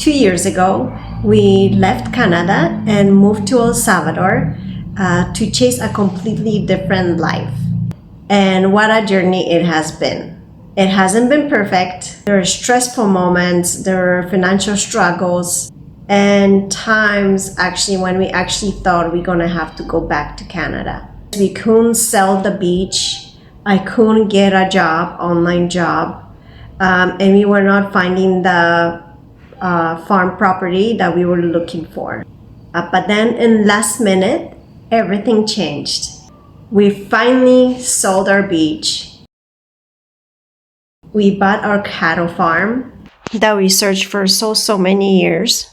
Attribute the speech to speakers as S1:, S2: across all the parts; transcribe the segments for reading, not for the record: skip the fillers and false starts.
S1: 2 years ago, we left Canada and moved to El Salvador to chase a completely different life. And what a journey it has been. It hasn't been perfect. There are stressful moments, there are financial struggles, and times actually when we actually thought we're gonna have to go back to Canada. We couldn't sell the beach. I couldn't get a job, online job, and we were not finding the farm property that we were looking for. But then in last minute, everything changed. We finally sold our beach. We bought our cattle farm that we searched for so many years.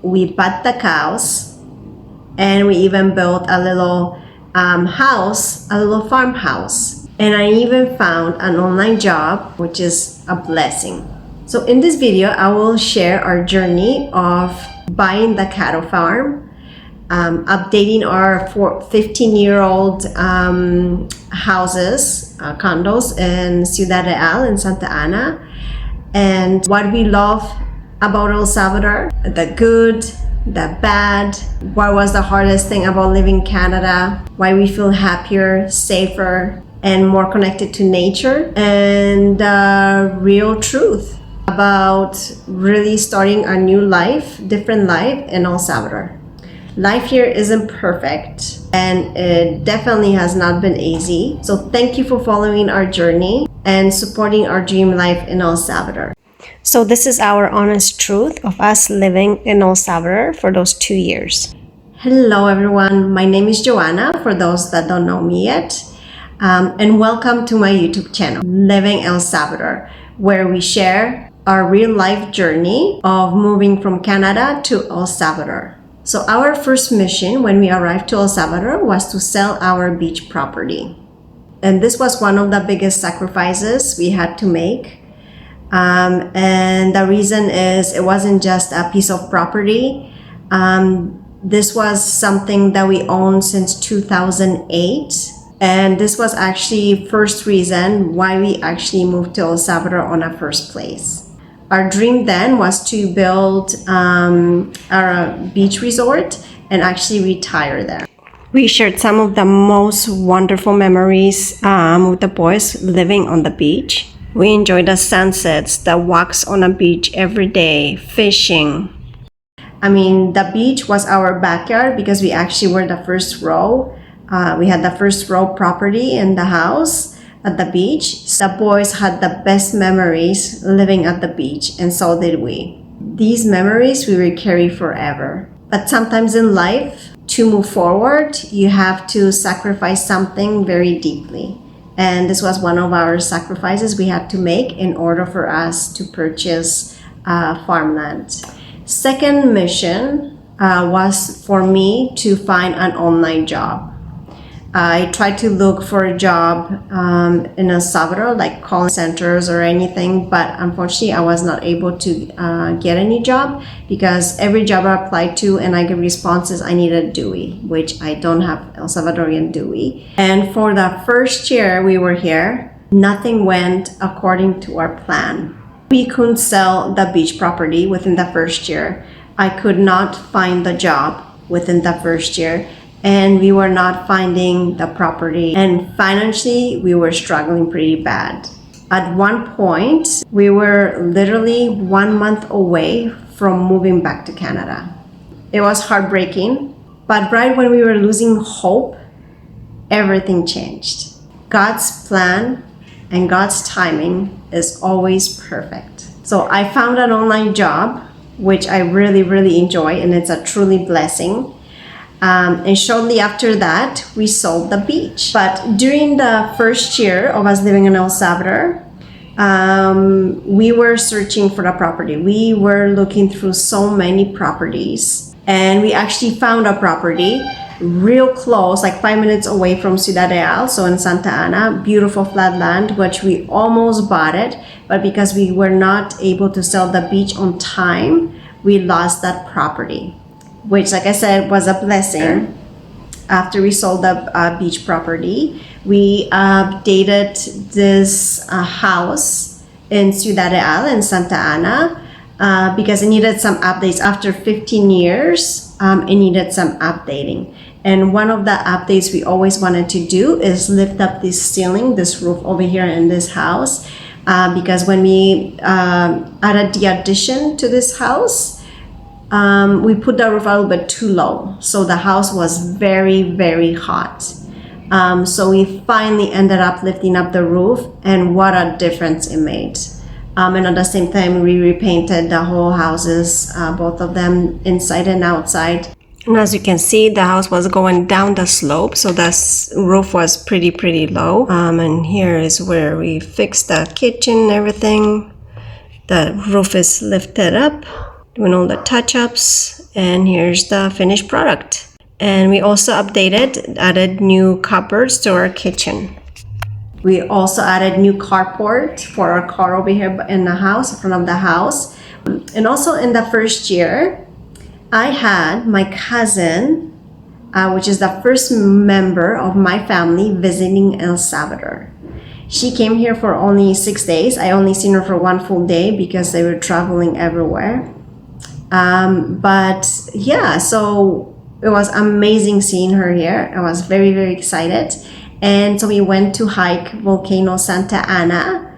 S1: We bought the cows, and we even built a little house, a little farmhouse. And I even found an online job, which is a blessing. So in this video, I will share our journey of buying the cattle farm, updating our 15-year-old houses, condos in Ciudad Real in Santa Ana, and what we love about El Salvador, the good, the bad, what was the hardest thing about living in Canada, why we feel happier, safer, and more connected to nature, and real truth about really starting a new life, different life in El Salvador. Life here isn't perfect, and it definitely has not been easy. So thank you for following our journey and supporting our dream life in El Salvador. So this is our honest truth of us living in El Salvador for those 2 years. Hello everyone, my name is Joanna, for those that don't know me yet. And welcome to my YouTube channel, Living El Salvador, where we share our real life journey of moving from Canada to El Salvador. So our first mission when we arrived to El Salvador was to sell our beach property. And this was one of the biggest sacrifices we had to make. And the reason is it wasn't just a piece of property. This was something that we owned since 2008. And this was actually first reason why we actually moved to El Salvador on the first place. Our dream then was to build our beach resort and actually retire there. We shared some of the most wonderful memories with the boys living on the beach. We enjoyed the sunsets, the walks on the beach every day, fishing. I mean, the beach was our backyard because we actually were the first row. We had the first row property in the house at the beach. The boys had the best memories living at the beach, and so did we. These memories we will carry forever. But sometimes in life, to move forward, you have to sacrifice something very deeply. And this was one of our sacrifices we had to make in order for us to purchase farmland. Second mission was for me to find an online job. I tried to look for a job in El Salvador, like call centers or anything, but unfortunately I was not able to get any job because every job I applied to and I get responses, I need a DUI, which I don't have El Salvadorian DUI. And for the first year we were here, nothing went according to our plan. We couldn't sell the beach property within the first year. I could not find the job within the first year. And we were not finding the property, and financially we were struggling pretty bad. At one point, we were literally 1 month away from moving back to Canada. It was heartbreaking, but right when we were losing hope, everything changed. God's plan and God's timing is always perfect. So I found an online job, which I really enjoy, and it's a truly blessing. And shortly after that, we sold the beach. But during the first year of us living in El Salvador, we were searching for the property. We were looking through so many properties, and we actually found a property real close, like 5 minutes away from Ciudad Real, so in Santa Ana, beautiful flat land, which we almost bought it, but because we were not able to sell the beach on time, we lost that property, which, like I said, was a blessing. After we sold the beach property, we updated this house in Ciudad Real in Santa Ana because it needed some updates. After 15 years, it needed some updating. And one of the updates we always wanted to do is lift up this ceiling, this roof over here in this house, because when we added the addition to this house, we put the roof a little bit too low. So the house was very, very hot. So we finally ended up lifting up the roof, and what a difference it made. And at the same time, we repainted the whole houses, both of them inside and outside. And as you can see, the house was going down the slope, so the roof was pretty low. And here is where we fixed the kitchen and everything. The roof is lifted up, doing all the touch-ups, and here's the finished product. And we also added new cupboards to our kitchen. We also added new carport for our car over here in the house, in front of the house. And also in the first year, I had my cousin, which is the first member of my family, visiting El Salvador. She came here for only 6 days. I only seen her for 1 full day because they were traveling everywhere. But yeah, so it was amazing seeing her here. I was very, very excited. And so we went to hike Volcano Santa Ana.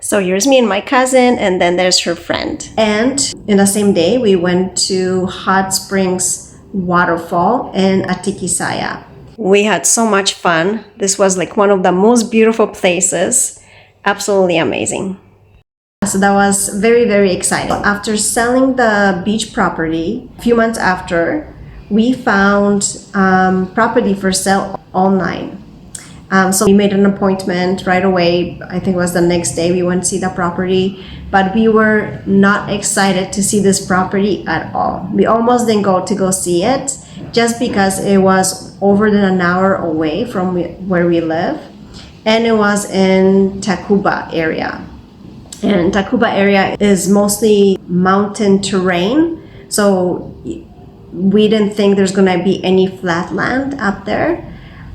S1: So here's me and my cousin, and then there's her friend. And in the same day, we went to Hot Springs Waterfall in Atikisaya. We had so much fun. This was like one of the most beautiful places. Absolutely amazing. So that was very, very exciting. After selling the beach property, a few months after, we found property for sale online. So we made an appointment right away. I think it was the next day we went to see the property, but we were not excited to see this property at all. We almost didn't go see it just because it was over than an hour away from where we live, and it was in Tacuba area. And Tacuba area is mostly mountain terrain, so we didn't think there's gonna be any flat land up there.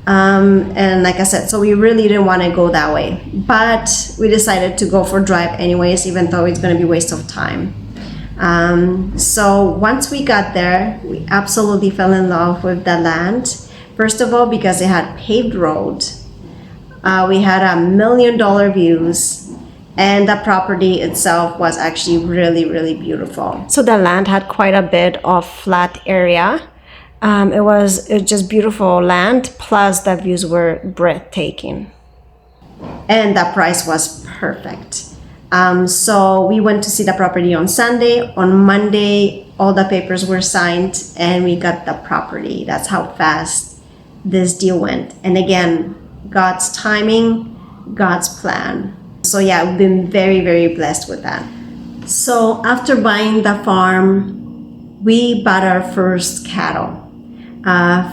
S1: And like I said, so we really didn't want to go that way, but we decided to go for a drive anyways, even though it's going to be a waste of time. So once we got there, we absolutely fell in love with the land. First of all, because it had paved road, we had $1 million views, and the property itself was actually really, really beautiful. So the land had quite a bit of flat area. It was just beautiful land, plus the views were breathtaking. And the price was perfect. So we went to see the property on Sunday. On Monday, all the papers were signed and we got the property. That's how fast this deal went. And again, God's timing, God's plan. So yeah, we've been very, very blessed with that. So after buying the farm, we bought our first cattle.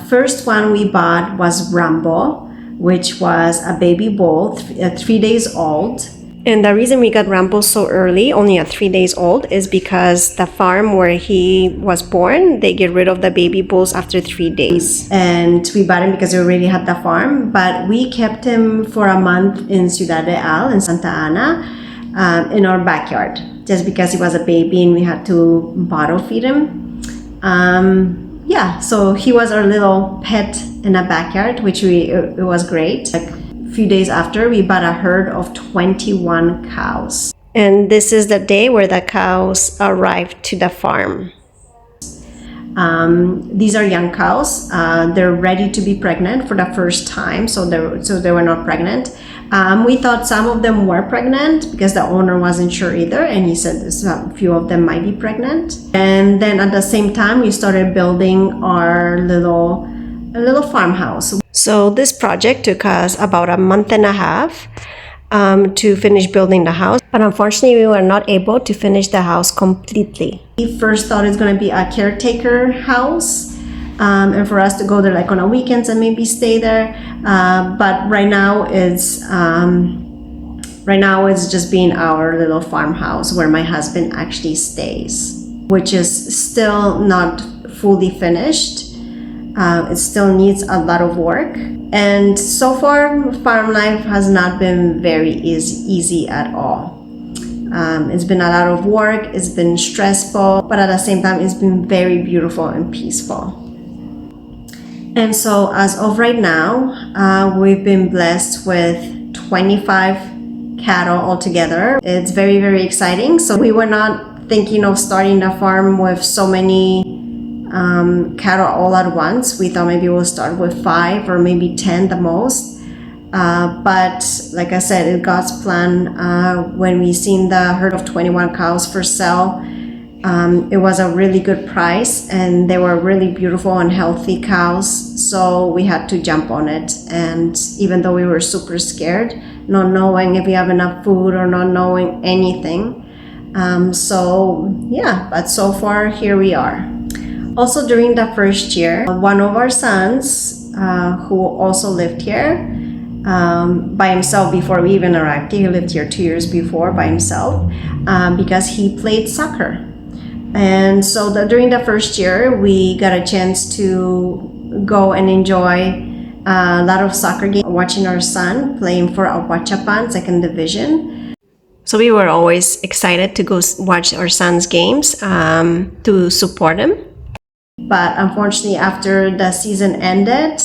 S1: First one we bought was Rambo, which was a baby bull, 3 days old. And the reason we got Rambo so early, only at 3 days old, is because the farm where he was born, they get rid of the baby bulls after 3 days. And we bought him because we already had the farm, but we kept him for a month in Ciudad Real, in Santa Ana, in our backyard, just because he was a baby and we had to bottle feed him. Yeah, so he was our little pet in the backyard, which it was great. Like a few days after, we bought a herd of 21 cows. And this is the day where the cows arrived to the farm. These are young cows. They're ready to be pregnant for the first time, so they were not pregnant. We thought some of them were pregnant because the owner wasn't sure either, and he said a few of them might be pregnant. And then at the same time, we started building our little farmhouse. So this project took us about a month and a half to finish building the house, but unfortunately we were not able to finish the house completely. We first thought it's going to be a caretaker house, and for us to go there like on the weekends and maybe stay there, but right now it's just being our little farmhouse where my husband actually stays, which is still not fully finished. It still needs a lot of work, and so far farm life has not been very easy at all. It's been a lot of work, it's been stressful, but at the same time, it's been very beautiful and peaceful. And so as of right now, we've been blessed with 25 cattle altogether. It's very, very exciting. So we were not thinking of starting the farm with so many cattle all at once. We thought maybe we'll start with 5 or maybe 10 the most. But like I said, in God's plan, when we seen the herd of 21 cows for sale, it was a really good price and they were really beautiful and healthy cows. So we had to jump on it. And even though we were super scared, not knowing if we have enough food or not knowing anything. But so far here we are. Also during the first year, one of our sons, who also lived here, by himself before we even arrived. He lived here 2 years before by himself because he played soccer. And so during the first year, we got a chance to go and enjoy a lot of soccer games, watching our son playing for Ahuachapan, second division. So we were always excited to go watch our son's games to support him. But unfortunately, after the season ended,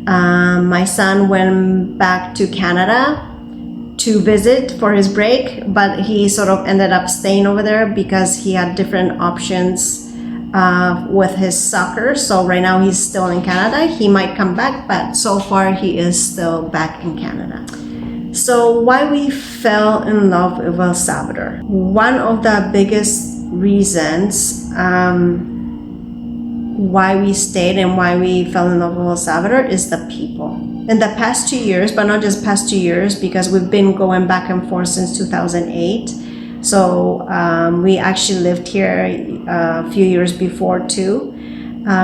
S1: my son went back to Canada to visit for his break, but he sort of ended up staying over there because he had different options with his soccer. So right now he's still in Canada. He might come back, but so far he is still back in Canada. So why we fell in love with El Salvador? One of the biggest reasons why we stayed and why we fell in love with El Salvador is the people. In the past 2 years, but not just past 2 years, because we've been going back and forth since 2008. So we actually lived here a few years before too,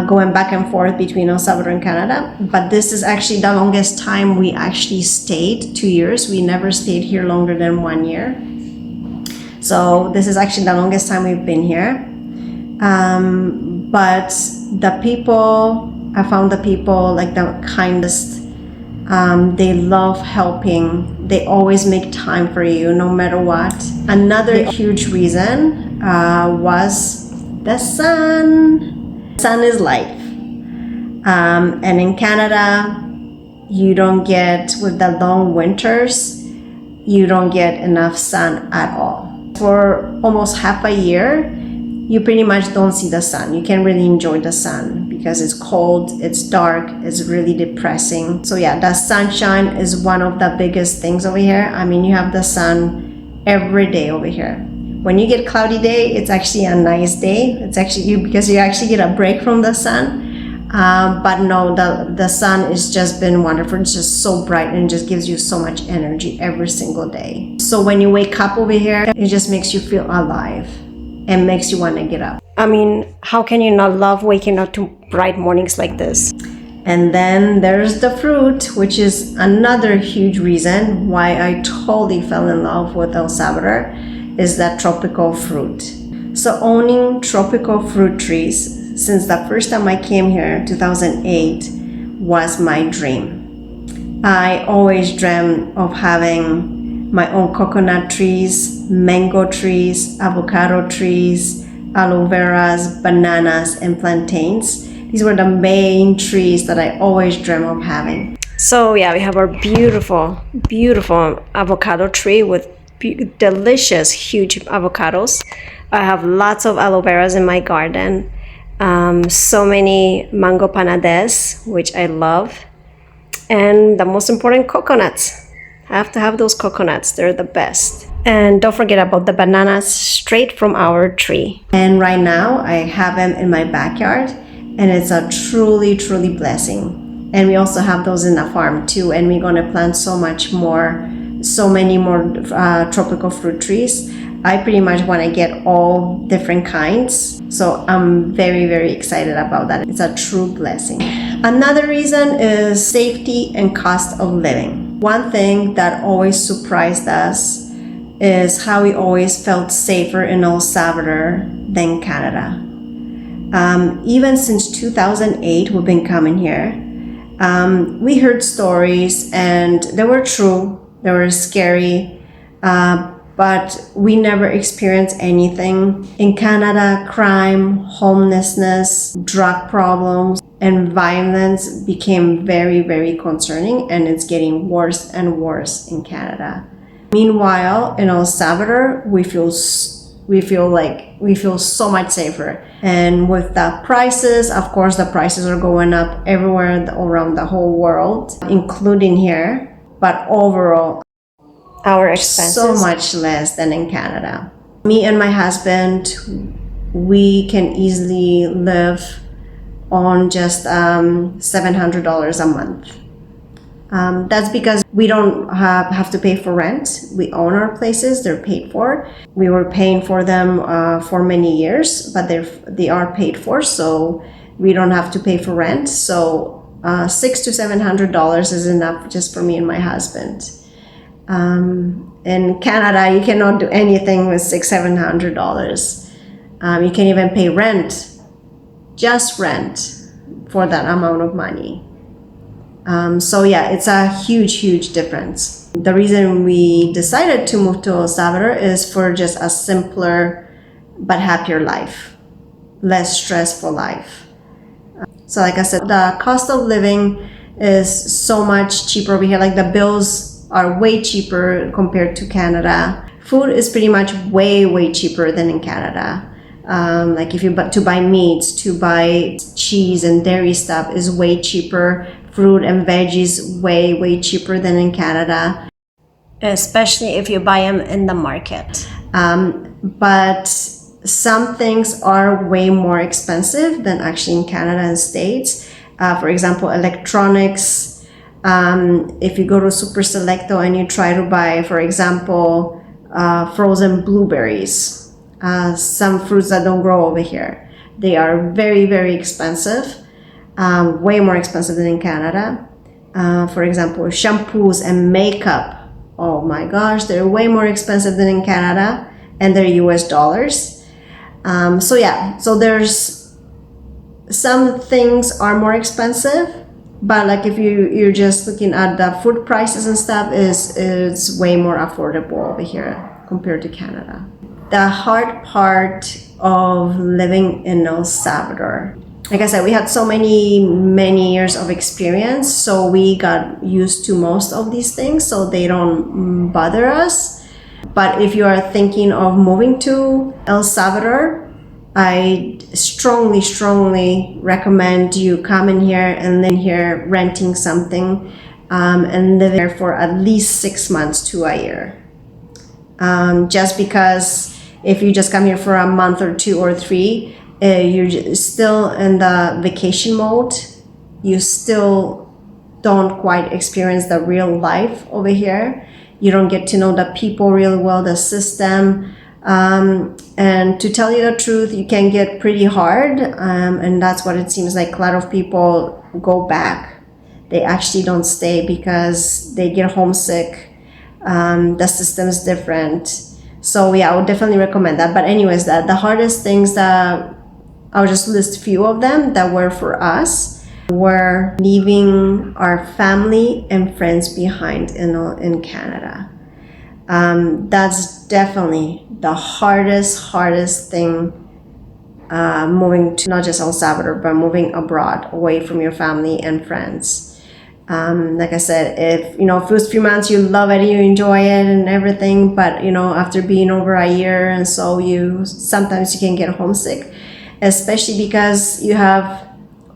S1: going back and forth between El Salvador and Canada. But this is actually the longest time we actually stayed, 2 years. We never stayed here longer than 1 year. So this is actually the longest time we've been here. But the people, I found the people like the kindest. They love helping. They always make time for you no matter what. Another huge reason was the sun. Sun is life. And in Canada, you don't get, with the long winters, you don't get enough sun at all. For almost half a year, you pretty much don't see the sun. You can't really enjoy the sun because it's cold, it's dark, it's really depressing. So yeah, the sunshine is one of the biggest things over here. I mean, you have the sun every day over here. When you get cloudy day, it's actually a nice day. It's actually because you actually get a break from the sun. But no, the sun has just been wonderful. It's just so bright and just gives you so much energy every single day. So when you wake up over here, it just makes you feel alive and makes you want to get up. I mean, how can you not love waking up to bright mornings like this? And then there's the fruit, which is another huge reason why I totally fell in love with El Salvador, is that tropical fruit. So owning tropical fruit trees since the first time I came here, 2008, was my dream. I always dreamt of having my own coconut trees, mango trees, avocado trees, aloe veras, bananas, and plantains. These were the main trees that I always dreamt of having. So yeah, we have our beautiful, beautiful avocado tree with delicious, huge avocados. I have lots of aloe veras in my garden. So many mango panades, which I love. And the most important, coconuts. I have to have those coconuts. They're the best. And don't forget about the bananas straight from our tree. And right now I have them in my backyard and it's a truly, truly blessing. And we also have those in the farm too. And we're going to plant so many more tropical fruit trees. I pretty much want to get all different kinds. So I'm very, very excited about that. It's a true blessing. Another reason is safety and cost of living. One thing that always surprised us is how we always felt safer in El Salvador than Canada. Even since 2008, we've been coming here. We heard stories and they were true, they were scary, but but we never experienced anything. In Canada, crime, homelessness, drug problems, and violence became very, very concerning, and it's getting worse and worse in Canada. Meanwhile, in El Salvador, we feel so much safer. And with the prices, of course, the prices are going up everywhere around the whole world, including here. But overall,
S2: our expenses
S1: so much less than in Canada. Me and my husband, we can easily live on just $700 a month. That's because we don't have to pay for rent. We own our places, they're paid for. We were paying for them for many years, but they are paid for, so we don't have to pay for rent. So $600 to $700 is enough just for me and my husband. In Canada, you cannot do anything with $600-$700. You can't even pay rent, just rent, for that amount of money. So yeah, it's a huge difference. The reason we decided to move to El Salvador is for just a simpler but happier life, less stressful life. So like I said, the cost of living is so much cheaper over here. Like the bills are way cheaper compared to Canada. Food is pretty much way cheaper than in Canada. Like if you to buy meats, to buy cheese and dairy stuff is way cheaper. Fruit and veggies way cheaper than in Canada.
S2: Especially if you buy them in the market.
S1: But some things are way more expensive than actually in Canada and States. For example, electronics. If you go to Super Selecto and you try to buy, for example, frozen blueberries, some fruits that don't grow over here, they are very expensive, way more expensive than in Canada. For example, shampoos and makeup, oh my gosh, they're way more expensive than in Canada, and they're US dollars. So there's some things are more expensive. But like if you're just looking at the food prices and stuff, is way more affordable over here compared to Canada. The hard part of living in El Salvador, like I said, we had so many years of experience, so we got used to most of these things, so they don't bother us. But if you are thinking of moving to El Salvador, I strongly recommend you come in here and live here, renting something, and live there for at least 6 months to a year. Just because if you just come here for a month or 2 or 3, you're still in the vacation mode. You still don't quite experience the real life over here. You don't get to know the people really well, the system. And to tell you the truth, you can get pretty hard, and that's what it seems like. A lot of people go back. They actually don't stay because they get homesick. The system is different. So yeah, I would definitely recommend that. But anyways, the hardest things that I'll just list a few of them that were for us were leaving our family and friends behind in Canada. That's definitely the hardest thing, moving to not just El Salvador, but moving abroad, away from your family and friends. Like I said, if first few months you love it, you enjoy it and everything, but after being over a year and so, sometimes you can get homesick, especially because you have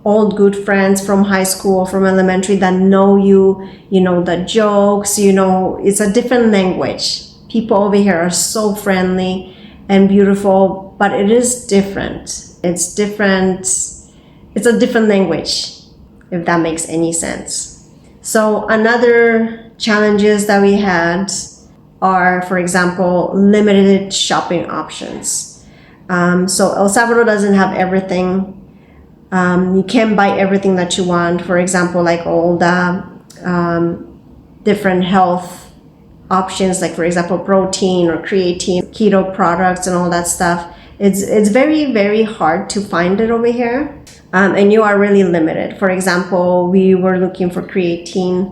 S1: old good friends from high school, from elementary, that know you, the jokes, it's a different language. People over here are so friendly and beautiful, but it is different. It's different. It's a different language, if that makes any sense. So another challenges that we had are, for example, limited shopping options. So El Salvador doesn't have everything. You can't buy everything that you want. For example, like all the different health options, like for example, protein or creatine, keto products and all that stuff. It's very hard to find it over here. And you are really limited. For example, we were looking for creatine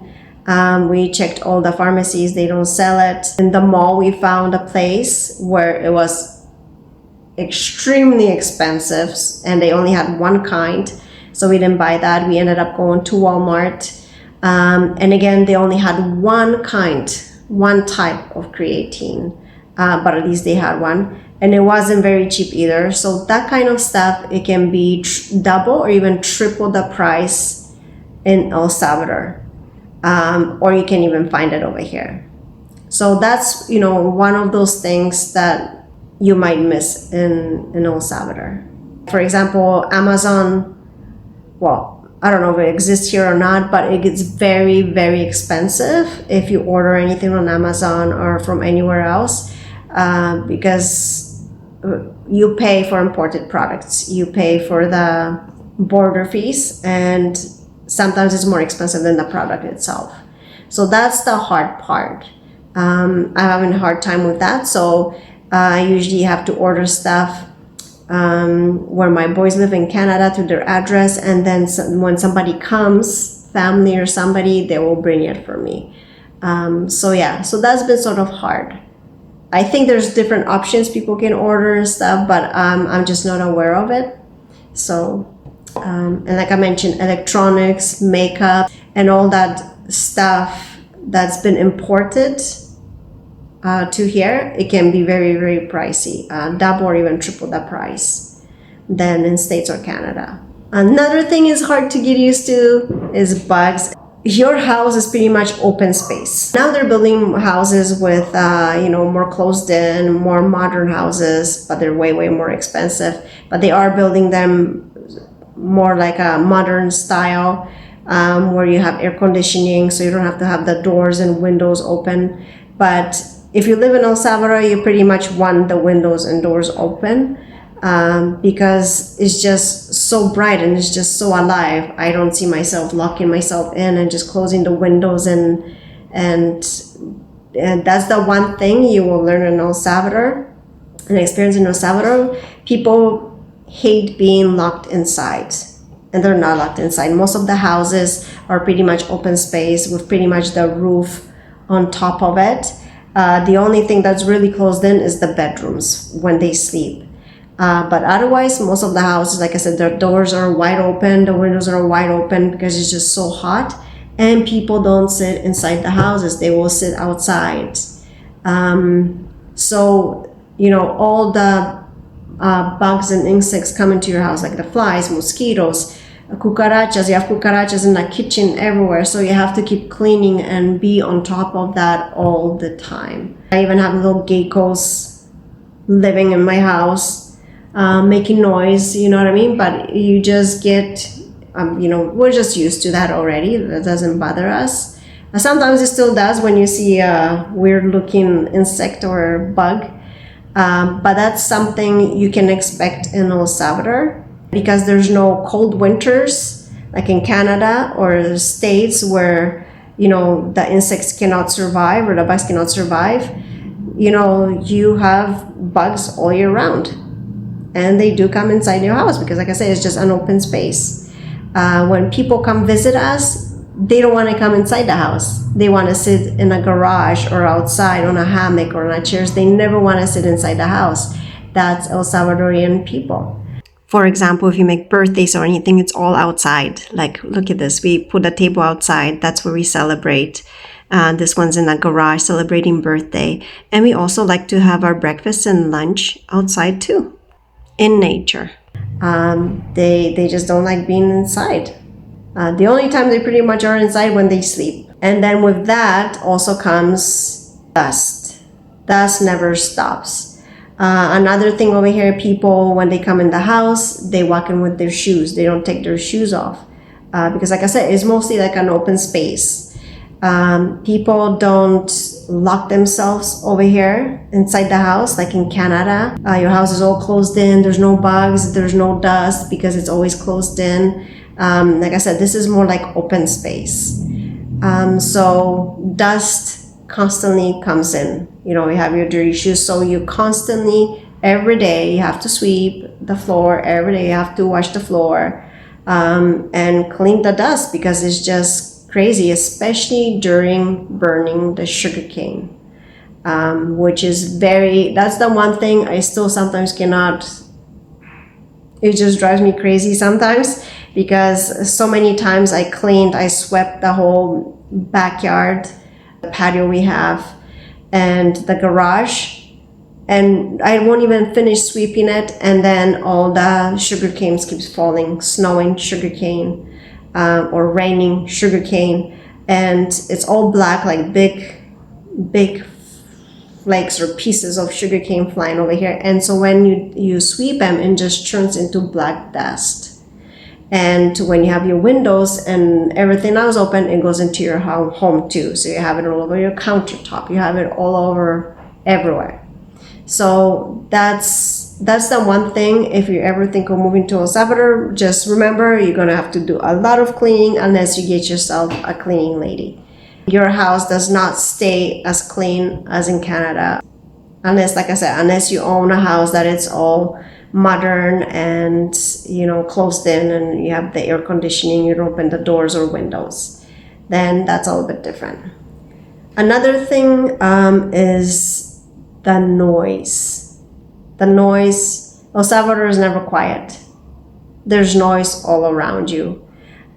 S1: We checked all the pharmacies, they don't sell it. In the mall, we found a place where it was extremely expensive and they only had one kind. So we didn't buy that. We ended up going to Walmart. And again, they only had one kind, one type of creatine, but at least they had one. And it wasn't very cheap either. So that kind of stuff, it can be double or even triple the price in El Salvador. Or you can even find it over here. So that's, one of those things that you might miss in El Salvador. For example, Amazon, well, I don't know if it exists here or not, but it gets very, very expensive if you order anything on Amazon or from anywhere else, because you pay for imported products. You pay for the border fees, and sometimes it's more expensive than the product itself. So that's the hard part. I'm having a hard time with that. So I usually have to order stuff where my boys live in Canada to their address, and then when somebody comes, family or somebody, they will bring it for me. So that's been sort of hard. I think there's different options people can order and stuff, but I'm just not aware of it. So, and like I mentioned, electronics, makeup, and all that stuff that's been imported to here, it can be very, very pricey, double or even triple the price than in States or Canada. Another thing is hard to get used to is bugs. Your house is pretty much open space. Now they're building houses with, more closed in, more modern houses, but they're way, way more expensive. But they are building them more like a modern style, where you have air conditioning, so you don't have to have the doors and windows open. But if you live in El Salvador, you pretty much want the windows and doors open, because it's just so bright and it's just so alive. I don't see myself locking myself in and just closing the windows, and that's the one thing you will learn in El Salvador, an experience in El Salvador. People hate being locked inside, and they're not locked inside. Most of the houses are pretty much open space with pretty much the roof on top of it. The only thing that's really closed in is the bedrooms when they sleep. But otherwise, most of the houses, like I said, their doors are wide open, the windows are wide open because it's just so hot. And people don't sit inside the houses, they will sit outside. So, all the bugs and insects come into your house, like the flies, mosquitoes, cucarachas. You have cucarachas in the kitchen everywhere, so you have to keep cleaning and be on top of that all the time. I even have little geckos living in my house, making noise, you know what I mean? But you just get, we're just used to that already. That doesn't bother us. Sometimes it still does when you see a weird looking insect or bug. But that's something you can expect in El Salvador, because there's no cold winters like in Canada or States where, the insects cannot survive or the bugs cannot survive. You have bugs all year round, and they do come inside your house because, like I said, it's just an open space. When people come visit us, they don't want to come inside the house. They want to sit in a garage or outside on a hammock or on a chairs. They never want to sit inside the house. That's El Salvadorian people. For example, if you make birthdays or anything, it's all outside. Like, look at this. We put a table outside. That's where we celebrate. This one's in a garage celebrating birthday. And we also like to have our breakfast and lunch outside too, in nature. They just don't like being inside. The only time they pretty much are inside when they sleep. And then with that also comes dust. Dust never stops. Another thing over here, people, when they come in the house, they walk in with their shoes. They don't take their shoes off. Because like I said, it's mostly like an open space. People don't lock themselves over here inside the house, like in Canada. Your house is all closed in. There's no bugs. There's no dust because it's always closed in. Like I said, this is more like open space. So dust constantly comes in. You have your dirty shoes, so you constantly, every day, you have to sweep the floor. Every day you have to wash the floor and clean the dust because it's just crazy, especially during burning the sugarcane, which is that's the one thing I still sometimes cannot, it just drives me crazy sometimes, because so many times I swept the whole backyard, the patio we have, and the garage, and I won't even finish sweeping it, and then all the sugar canes keeps falling, snowing sugarcane, or raining sugarcane, and it's all black, like big flakes or pieces of sugarcane flying over here. And so when you sweep them, it just turns into black dust. And when you have your windows and everything else open, it goes into your home too. So you have it all over your countertop, you have it all over everywhere. So that's the one thing. If you ever think of moving to El Salvador, just remember you're gonna have to do a lot of cleaning unless you get yourself a cleaning lady. Your house does not stay as clean as in Canada, unless, like I said, unless you own a house that it's all modern and, you know, closed in, and you have the air conditioning, you don't open the doors or windows, then that's a little bit different. Another thing is the noise. El Salvador is never quiet. There's noise all around you.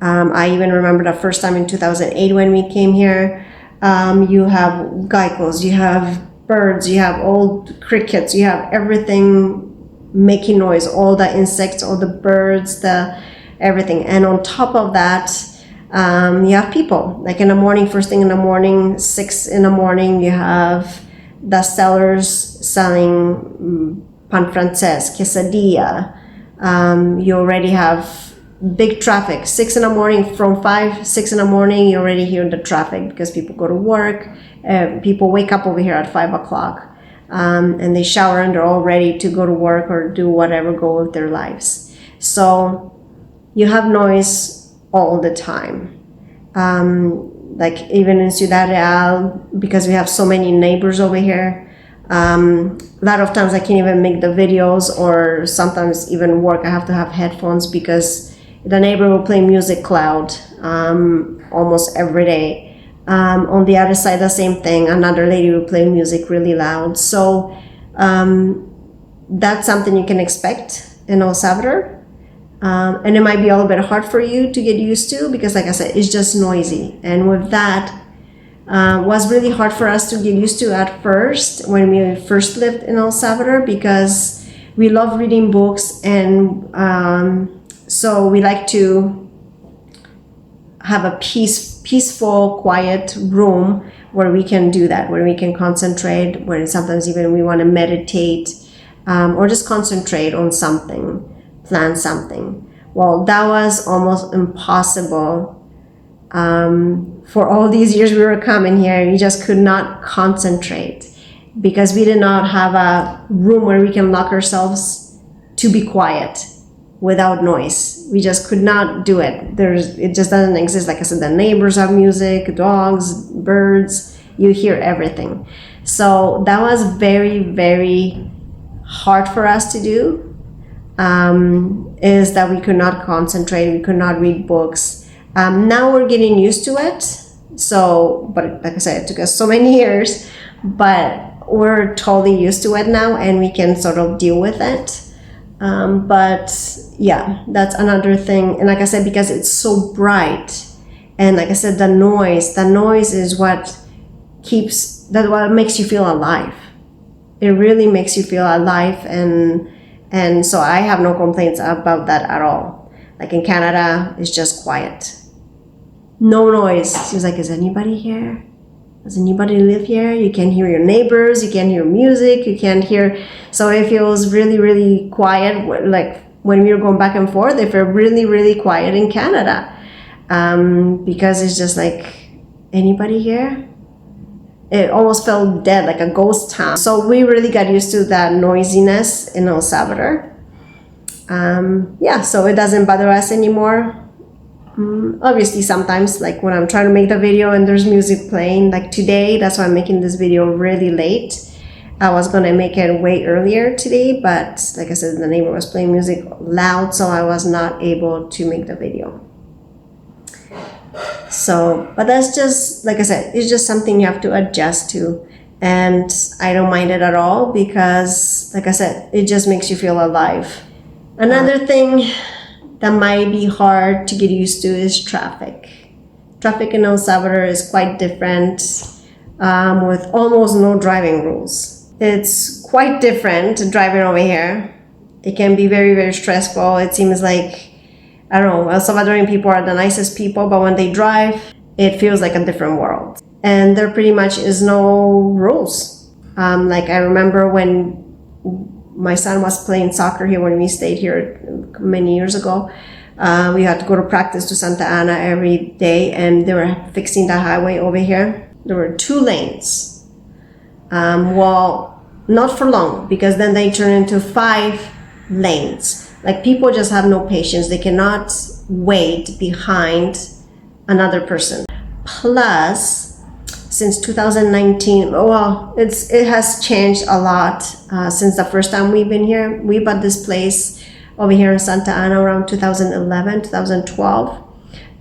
S1: I even remember the first time in 2008 when we came here. You have geckos, you have birds, you have old crickets, you have everything making noise, all the insects, all the birds, everything. And on top of that, you have people. Like in the morning, first thing in the morning, 6 in the morning, you have the sellers selling pan francés, quesadilla. You already have big traffic. 6 in the morning, from 6 in the morning, you already hear the traffic because people go to work. People wake up over here at 5 o'clock, and they shower and they're all ready to go to work or do whatever, go with their lives. So you have noise all the time. Like even in Ciudad Real, because we have so many neighbors over here, a lot of times I can't even make the videos, or sometimes even work, I have to have headphones because the neighbor will play music loud almost every day. On the other side, the same thing. Another lady will play music really loud. So that's something you can expect in El Salvador. And it might be a little bit hard for you to get used to because, like I said, it's just noisy. And with that, was really hard for us to get used to at first when we first lived in El Salvador, because we love reading books, and so we like to have a peaceful, quiet room where we can do that, where we can concentrate, where sometimes even we want to meditate, or just concentrate on something, plan something. Well, that was almost impossible. For all these years we were coming here, we just could not concentrate because we did not have a room where we can lock ourselves to be quiet without noise. We just could not do it. It just doesn't exist. Like I said, the neighbors have music, dogs, birds, you hear everything. So that was very, very hard for us to do, is that we could not concentrate, we could not read books. Now we're getting used to it. So, but like I said, it took us so many years, but we're totally used to it now and we can sort of deal with it. But yeah, that's another thing. And like I said, because it's so bright, and like I said, the noise is what what makes you feel alive. It really makes you feel alive. And so I have no complaints about that at all. Like in Canada, it's just quiet. No noise. She was like, is anybody here? Does anybody live here? You can't hear your neighbors, you can't hear music, you can't hear. So it feels really, really quiet. Like when we were going back and forth, it felt really, really quiet in Canada. Because it's just like, anybody here? It almost felt dead, like a ghost town. So we really got used to that noisiness in El Salvador. Yeah, so it doesn't bother us anymore. Obviously sometimes, like when I'm trying to make the video and there's music playing, like today, that's why I'm making this video really late. I was gonna make it way earlier today, but like I said, the neighbor was playing music loud, so I was not able to make the video. So, but that's just, like I said, it's just something you have to adjust to. And I don't mind it at all because, like I said, it just makes you feel alive. Another thing that might be hard to get used to is traffic. Traffic in El Salvador is quite different, with almost no driving rules. It's quite different driving over here. It can be very, very stressful. It seems like, I don't know, El Salvadorian people are the nicest people, but when they drive, it feels like a different world. And there pretty much is no rules. Like I remember when my son was playing soccer here when we stayed here many years ago. We had to go to practice to Santa Ana every day, and they were fixing the highway over here. There were 2 lanes. Well, not for long, because then they turn into 5 lanes. Like people just have no patience. They cannot wait behind another person. Plus, since 2019, well, it has changed a lot since the first time we've been here. We bought this place over here in Santa Ana around 2011, 2012.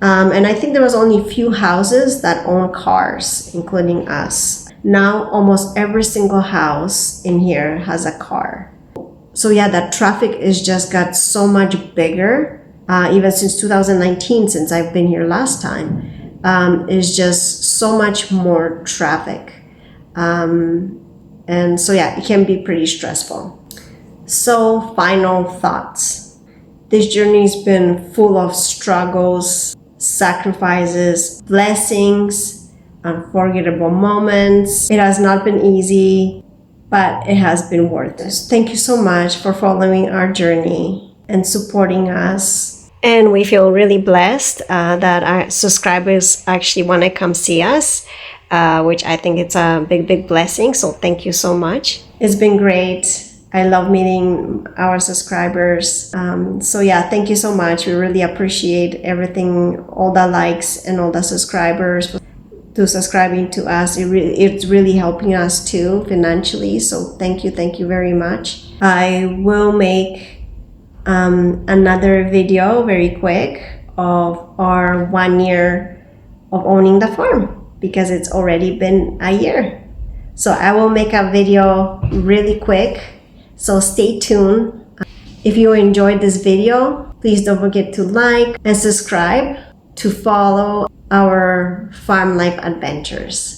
S1: And I think there was only a few houses that own cars, including us. Now, almost every single house in here has a car. So yeah, that traffic is just got so much bigger, even since 2019, since I've been here last time. Is just so much more traffic. And so yeah, it can be pretty stressful. So final thoughts. This journey's been full of struggles, sacrifices, blessings, unforgettable moments. It has not been easy, but it has been worth it. Thank you so much for following our journey and supporting us. And we feel really blessed that our subscribers actually want to come see us, which I think it's a big, big blessing. So thank you so much. It's been great. I love meeting our subscribers. So yeah, thank you so much. We really appreciate everything, all the likes and all the subscribers to subscribing to us. It's really helping us too financially. So thank you very much. I will make another video very quick of our 1 year of owning the farm, because it's already been a year. So I will make a video really quick, so stay tuned. If you enjoyed this video, please don't forget to like and subscribe to follow our farm life adventures.